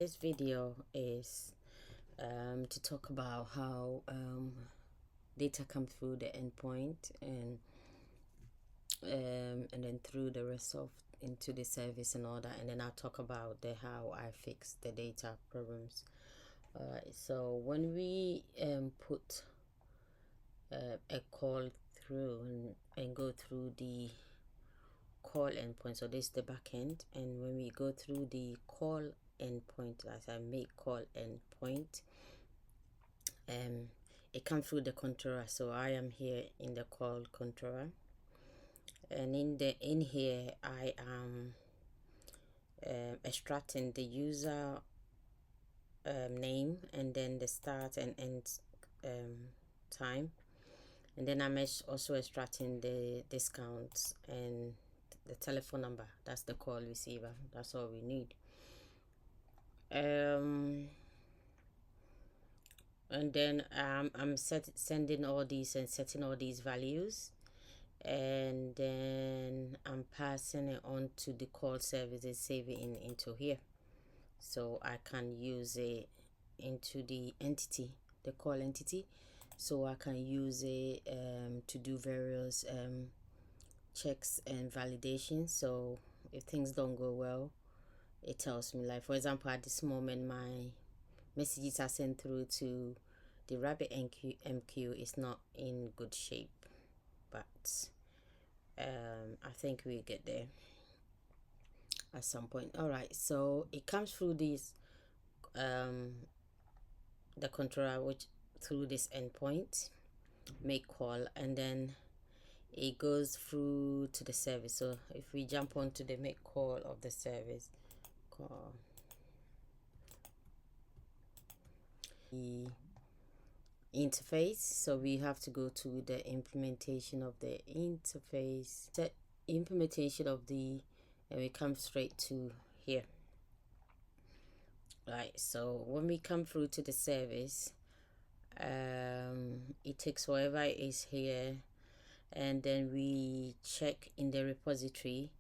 This video is to talk about how data come through the endpoint and then through the rest of into the service and all that, and then I'll talk about the how I fix the data problems. So when we put a call through and go through the call endpoint, so this is the backend, and when we go through the call endpoint, as I make call endpoint, it comes through the controller. So I am here in the call controller, and in here I am extracting the user name, and then the start and end time, and then I'm also extracting the discounts and the telephone number. That's the call receiver. That's all we need. And then I'm sending all these and setting all these values, and then I'm passing it on to the call service and saving into here, so I can use it into the entity, the call entity, so I can use it to do various checks and validations. So if things don't go well, it tells me, like for example, at this moment my messages are sent through to the RabbitMQ is not in good shape, but I think we get there at some point. All right, so it comes through this the controller, which through this endpoint make call, and then it goes through to the service. So if we jump onto the make call of the service, call the interface, so we have to go to the implementation of the interface, the implementation of the, and we come straight to here. Right, so when we come through to the service, it takes whatever is here, and then we check in the repository,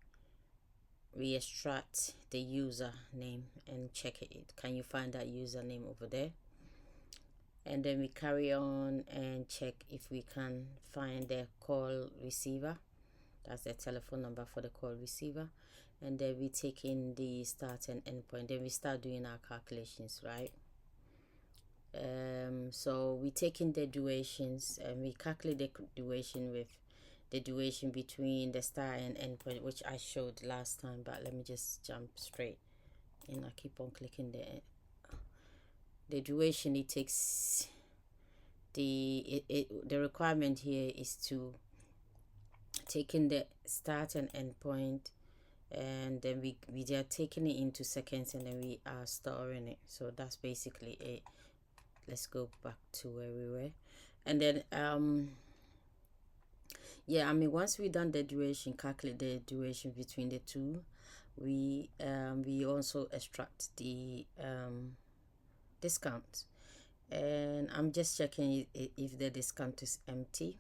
we extract the user name and check it. Can you find that username over there? And then we carry on and check if we can find the call receiver. That's the telephone number for the call receiver. And then we take in the start and end point. Then we start doing our calculations, right? So we take in the durations, and we calculate the duration with the duration between the start and end point, which I showed last time, but let me just jump straight and I keep on clicking the duration it takes. The requirement here is to take in the start and end point, and then we are taking it into seconds, and then we are storing it. So that's basically it. Let's go back to where we were, and then yeah, I mean, once we done the duration, calculate the duration between the two, we also extract the discount, and I'm just checking if the discount is empty,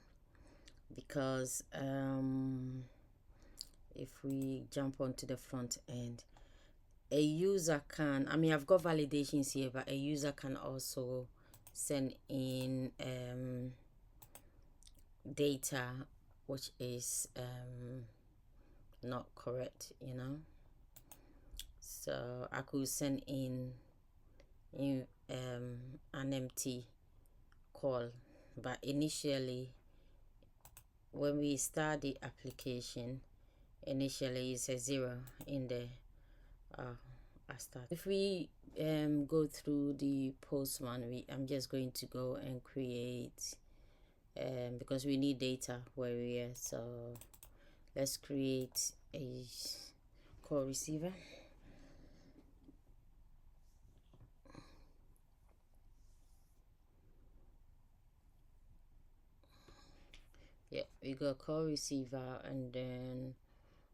because if we jump onto the front end, a user can, I mean, I've got validations here, but a user can also send in data which is not correct, you know. So I could send in an empty call, but initially when we start the application, initially it's a 0 in the I start. If we go through the postman, I'm just going to go and create because we need data where we are. So let's create a call receiver. Yeah, we got call receiver, and then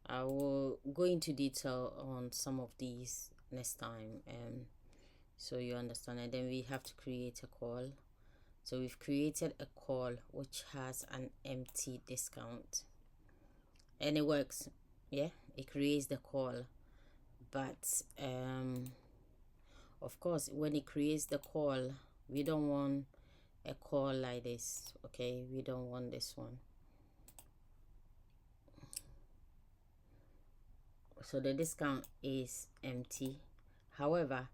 I will go into detail on some of these next time, so you understand. And then we have to create a call. So we've created a call which has an empty discount, and it works. Yeah, it creates the call, but Of course, when it creates the call, we don't want a call like this. Okay, we don't want this one. So the discount is empty. However,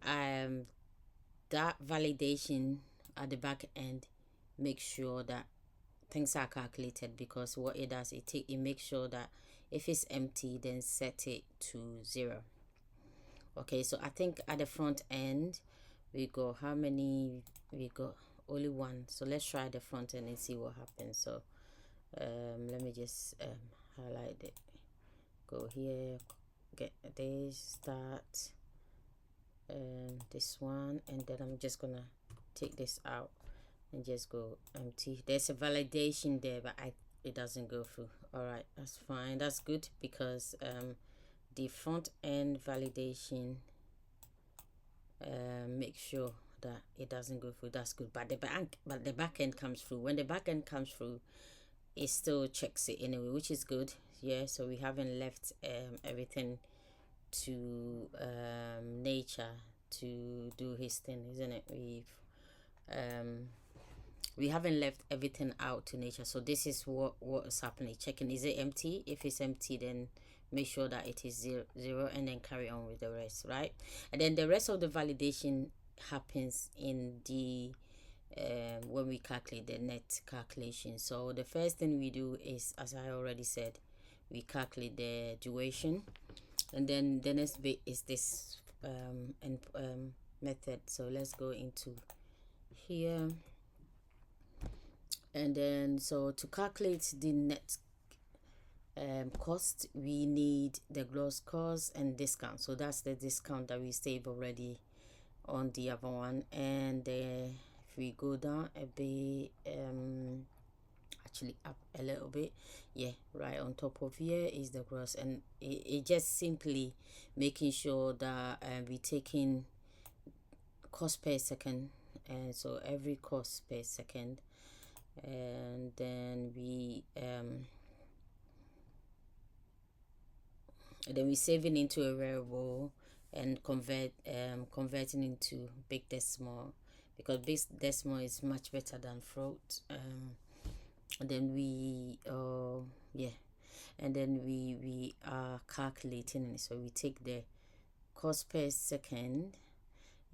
that validation at the back end makes sure that things are calculated, because what it does, it makes sure that if it's empty, then set it to 0. Okay, so I think at the front end we go, how many we got? Only one. So let's try the front end and see what happens. So let me just highlight it, go here, get this, start this one, and then I'm just gonna take this out and just go empty. There's a validation there, but it doesn't go through. All right, that's fine, that's good, because the front end validation make sure that it doesn't go through. That's good, but the back end comes through. When the back end comes through, it still checks it anyway, which is good. Yeah, so we haven't left everything to nature to do his thing, isn't it? We haven't left everything out to nature. So this is what is happening, checking, is it empty? If it's empty, then make sure that it is zero, and then carry on with the rest, right? And then the rest of the validation happens in the when we calculate the net calculation. So the first thing we do is, as I already said, we calculate the duration, and then the next bit is this method. So let's go into here, and then so to calculate the net cost, we need the gross cost and discount. So that's the discount that we saved already on the other one. And if we go down a bit, actually up a little bit, yeah, right on top of here is the gross, and it just simply making sure that we taking cost per second, and so every cost per second, and then we saving into a variable and converting into big decimal, because big decimal is much better than float. And then we yeah, and then we are calculating it. So we take the cost per second,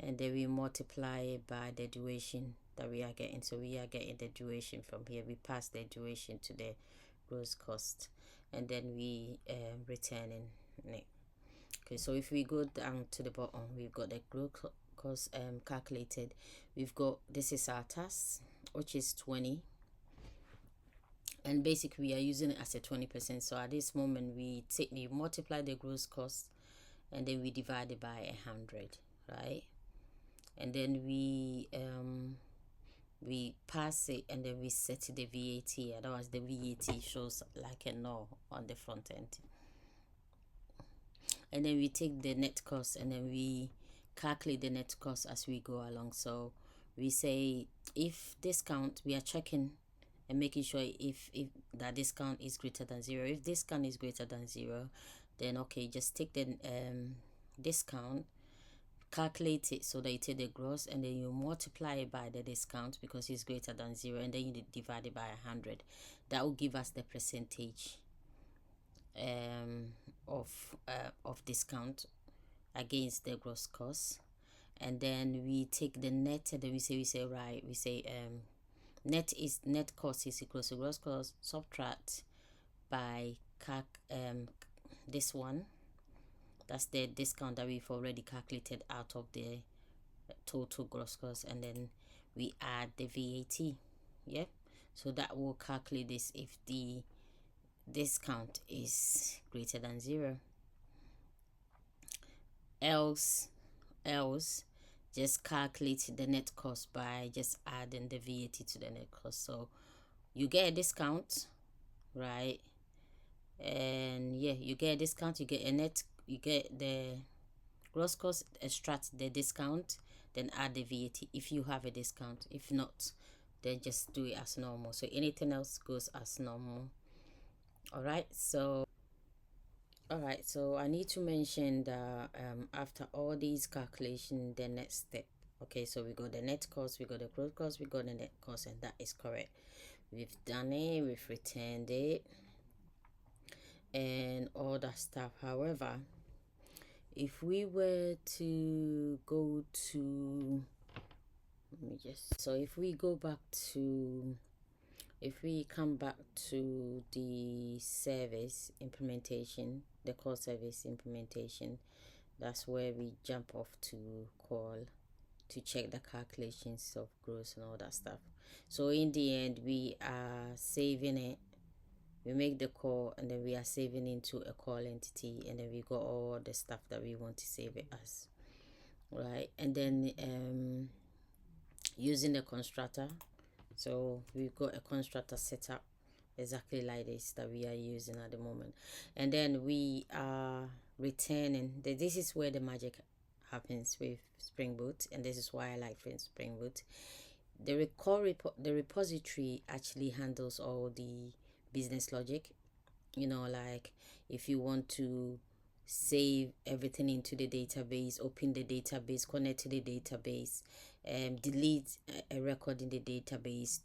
and then we multiply it by the duration that we are getting. So we are getting the duration from here. We pass the duration to the gross cost, and then we returning it. Okay, so if we go down to the bottom, we've got the gross cost calculated. We've got, this is our task, which is 20, and basically we are using it as a 20%. So at this moment we multiply the gross cost, and then we divide it by 100, right? And then we pass it, and then we set the VAT. Otherwise the VAT shows like a null on the front end. And then we take the net cost, and then we calculate the net cost as we go along. So we say, if discount, we are checking and making sure if that discount is greater than 0. If discount is greater than 0, then okay, just take the discount, calculate it so that you take the gross, and then you multiply it by the discount because it's greater than 0, and then you divide it by 100. That will give us the percentage of discount against the gross cost. And then we take the net, and then we say right, we say net cost is equal to gross cost subtract by this one, that's the discount that we've already calculated out of the total gross cost, and then we add the VAT. Yeah, so that will calculate this if the discount is greater than 0. Else just calculate the net cost by just adding the VAT to the net cost. So you get a discount, right? And yeah, you get a discount, you get a net, you get the gross cost, extract the discount, then add the VAT if you have a discount. If not, then just do it as normal. So anything else goes as normal. All right, so All right, so I need to mention that after all these calculations, the next step. Okay, so we got the net cost, we got the gross cost, we got the net cost, and that is correct. We've done it, we've returned it, and all that stuff. However, if we were to go to, let me just, so if we go back to, if we come back to the service implementation, the core service implementation, that's where we jump off to call to check the calculations of gross and all that stuff. So in the end, we are saving it. We make the call and then we are saving into a call entity, and then we got all the stuff that we want to save it as, right? And then using the constructor, so we've got a constructor set up exactly like this that we are using at the moment, and then we are returning this is where the magic happens with Spring Boot, and this is why I like Spring Boot. The repository actually handles all the business logic, like if you want to save everything into the database, open the database, connect to the database, delete a record in the database,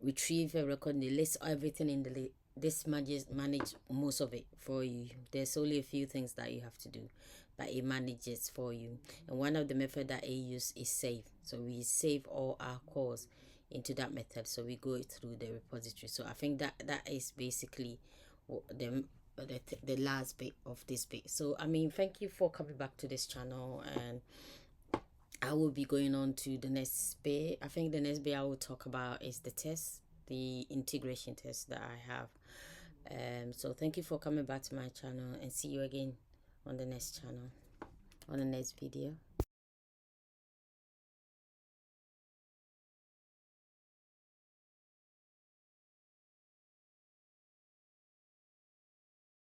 retrieve a record in the list, everything in the this manage most of it for you. There's only a few things that you have to do, but it manages for you. And one of the method that I use is save. So we save all our calls into that method, so we go through the repository. So I think that is basically the last bit of this bit. So I mean, thank you for coming back to this channel, and I will be going on to the next bit. I think the next bit I will talk about is the test, the integration test that I have. So thank you for coming back to my channel, and see you again on the next channel, on the next video.